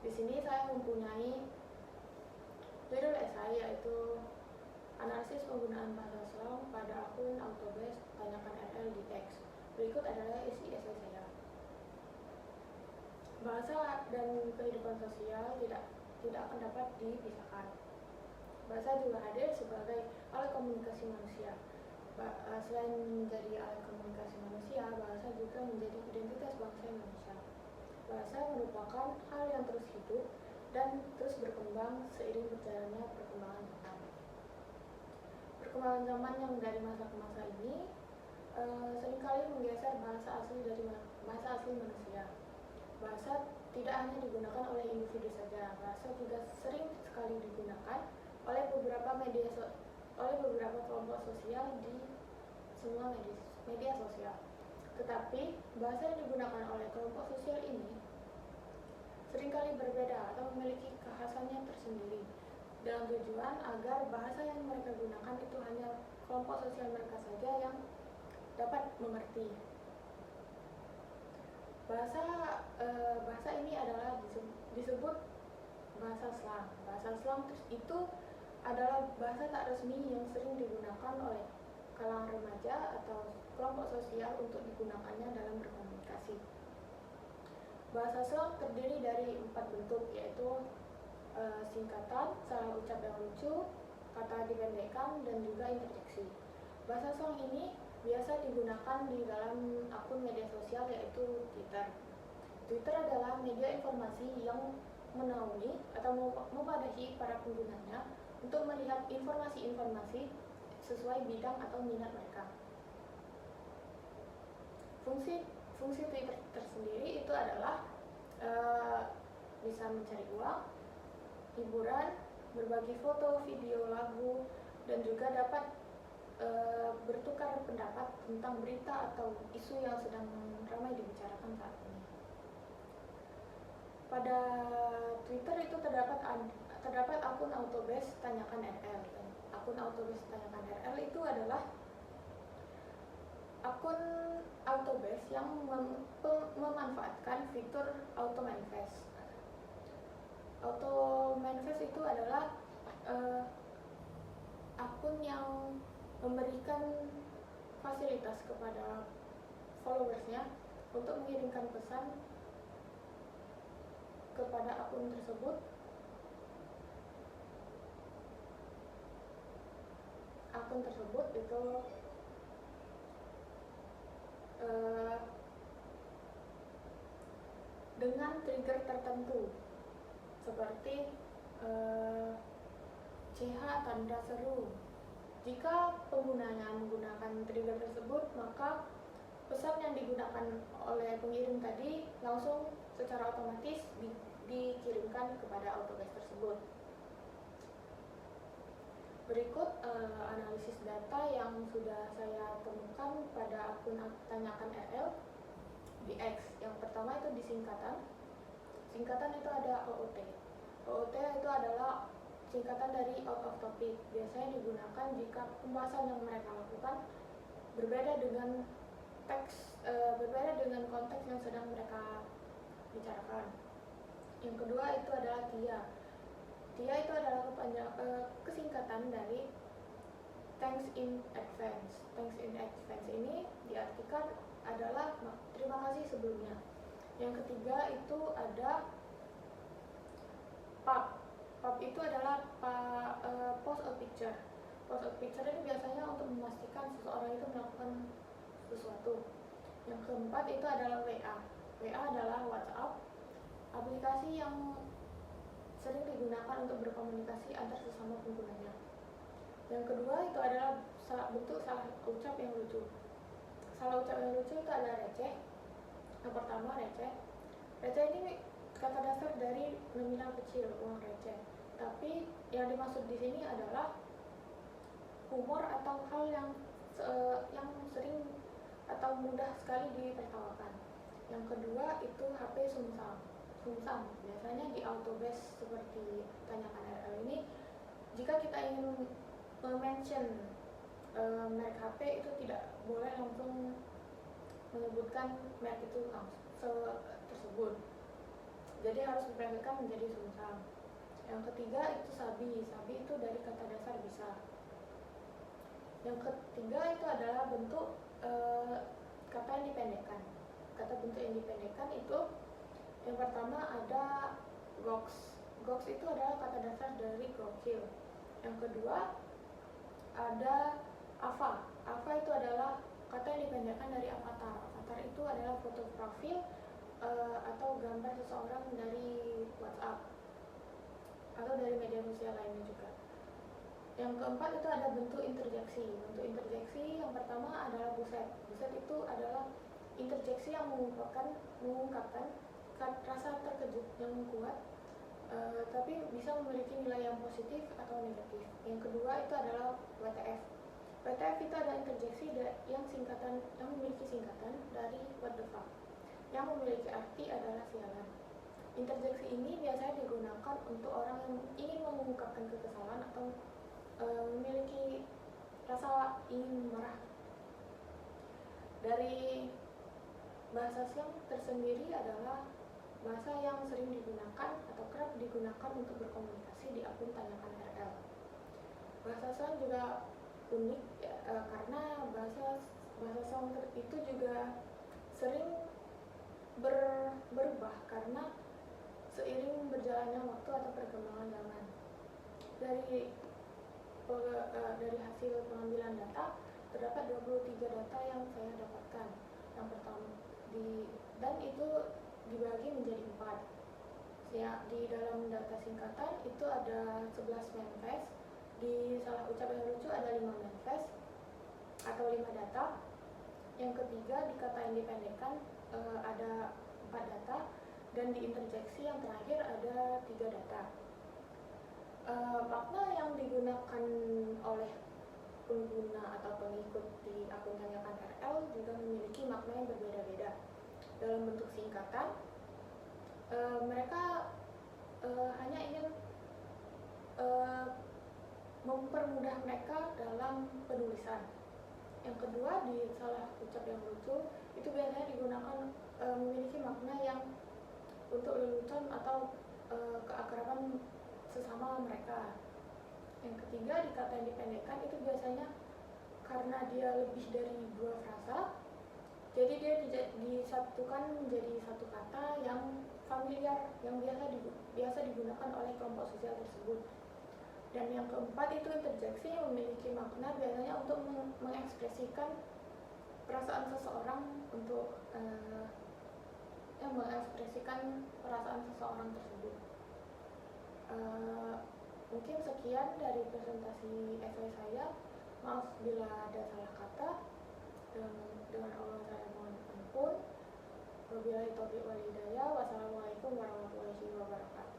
Di sini saya mempunyai judul esai yaitu analisis penggunaan bahasa slang pada akun Autobase Tanyakan RL di X. Berikut adalah isi esai saya. Bahasa dan kehidupan sosial tidak akan dapat dipisahkan. Bahasa juga hadir sebagai alat komunikasi manusia. Selain menjadi alat komunikasi manusia, bahasa juga menjadi identitas bangsa Indonesia. Bahasa merupakan hal yang terus hidup dan terus berkembang seiring berjalannya perkembangan zaman. Perkembangan zaman yang dari masa ke masa ini seringkali menggeser bahasa asli dari bahasa asli manusia. Bahasa tidak hanya digunakan oleh individu saja, bahasa juga sering sekali digunakan oleh beberapa kelompok sosial di semua media sosial. Tetapi bahasa yang digunakan oleh kelompok sosial ini seringkali berbeda atau memiliki kekhasannya tersendiri, dalam tujuan agar bahasa yang mereka gunakan itu hanya kelompok sosial mereka saja yang dapat mengerti. Bahasa ini adalah disebut bahasa slang. Bahasa slang itu adalah bahasa tak resmi yang sering digunakan oleh kalangan remaja atau kelompok sosial untuk digunakannya dalam berkomunikasi. Bahasa slang terdiri dari 4 bentuk, yaitu singkatan, salah ucap yang lucu, kata dipendekkan, dan juga interjeksi. Bahasa slang ini biasa digunakan di dalam akun media sosial yaitu Twitter. Twitter adalah media informasi yang menaungi atau memadahi para penggunanya untuk melihat informasi-informasi sesuai bidang atau minat mereka. Fungsi Twitter tersendiri itu adalah bisa mencari uang, hiburan, berbagi foto, video, lagu, dan juga dapat bertukar pendapat tentang berita atau isu yang sedang ramai dibicarakan saat ini. Pada Twitter itu terdapat akun Autobase Tanyakan RL. Akun Autobase Tanyakan RL itu adalah akun Autobase yang memanfaatkan fitur Auto Manifest. Auto Manifest itu adalah akun yang memberikan fasilitas kepada followersnya untuk mengirimkan pesan kepada akun tersebut. Akun tersebut itu dengan trigger tertentu seperti CH tanda seru. Jika penggunanya menggunakan trigger tersebut, maka pesan yang digunakan oleh pengirim tadi langsung secara otomatis dikirimkan kepada Autobase tersebut. Berikut analisis data yang sudah saya temukan pada akun Tanyakan RL di X. Yang pertama itu di singkatan. Singkatan itu ada OOT. OOT itu adalah singkatan dari out of topic. Biasanya digunakan jika pembahasan yang mereka lakukan berbeda dengan konteks yang sedang mereka bicarakan. Yang kedua itu adalah TIA. TIA itu adalah kesingkatan dari Thanks in Advance. Thanks in Advance ini diartikan adalah terima kasih sebelumnya. Yang ketiga itu ada PUB. PUB itu adalah post a picture. Post a picture ini biasanya untuk memastikan seseorang itu melakukan sesuatu. Yang keempat itu adalah WA. WA adalah WhatsApp, aplikasi yang sering digunakan untuk berkomunikasi antar sesama penggunanya. Yang kedua itu adalah bentuk salah ucap yang lucu. Salah ucap yang lucu itu adalah receh. Yang pertama receh. Receh ini kata dasar dari nominal kecil, uang receh. Tapi yang dimaksud di sini adalah humor atau hal yang sering atau mudah sekali ditertawakan. Yang kedua itu HP sumsam. Sumsam biasanya di Autobase seperti Tanyakan RL ini, jika kita ingin mention merek HP itu tidak boleh langsung menyebutkan merek itu tersebut. jadi harus dipraktikkan menjadi sumsang. Yang ketiga itu sabi. Sabi itu dari kata dasar bisa. Yang ketiga itu adalah bentuk kata yang dipendekkan. Kata bentuk yang dipendekkan itu yang pertama ada gox. Gox itu adalah kata dasar dari gokil. Yang kedua ada ava. Ava itu adalah kata yang dipendekkan dari avatar. Avatar itu adalah foto profil atau gambar seseorang dari WhatsApp atau dari media sosial lainnya juga. Yang keempat itu ada bentuk interjeksi. Bentuk interjeksi yang pertama adalah buset. Buset itu adalah interjeksi yang mengungkapkan rasa terkejut yang kuat, tapi bisa memiliki nilai yang positif atau negatif. Yang kedua itu adalah WTF. WTF itu adalah interjeksi yang memiliki singkatan dari what the fuck, yang memiliki arti adalah sialan. Interjeksi ini biasanya digunakan untuk orang yang ingin mengungkapkan kekesalan atau memiliki rasa ingin marah. Dari bahasa slang tersendiri adalah bahasa yang sering digunakan atau kerap digunakan untuk berkomunikasi di akun Tanyakan RL. Bahasa slang juga unik karena bahasa slang itu juga sering berubah karena seiring berjalannya waktu atau perkembangan zaman. Dari hasil pengambilan data terdapat 23 data yang saya dapatkan. Yang pertama dan itu dibagi menjadi 4. Ya, di dalam data singkatan itu ada 11 manifest, di salah ucap yang lucu ada 5 manifest atau 5 data. Yang ketiga di kata yang dipendekkan ada 4 data, dan di interjeksi yang terakhir ada 3 data. Makna yang digunakan oleh pengguna atau pengikut di akun Tanyakan RL juga memiliki makna yang berbeda-beda. Dalam bentuk singkatan, mereka hanya ingin mempermudah mereka dalam penulisan. Yang kedua, di salah ucap yang lucu itu biasanya digunakan memiliki makna yang untuk lelucon atau keakraban sesama mereka. Yang ketiga, di kata yang dipendekkan itu biasanya karena dia lebih dari 2 frasa, jadi dia disatukan menjadi satu kata yang familiar, yang biasa digunakan oleh kelompok sosial tersebut. Dan yang keempat itu interjeksi yang memiliki makna biasanya untuk mengekspresikan perasaan seseorang tersebut. Mungkin sekian dari presentasi esai saya. Maaf bila ada salah kata. Dengan Allah saya mohon ampun. Wabillahi taufiq wal hidayah. Wassalamualaikum warahmatullahi wabarakatuh.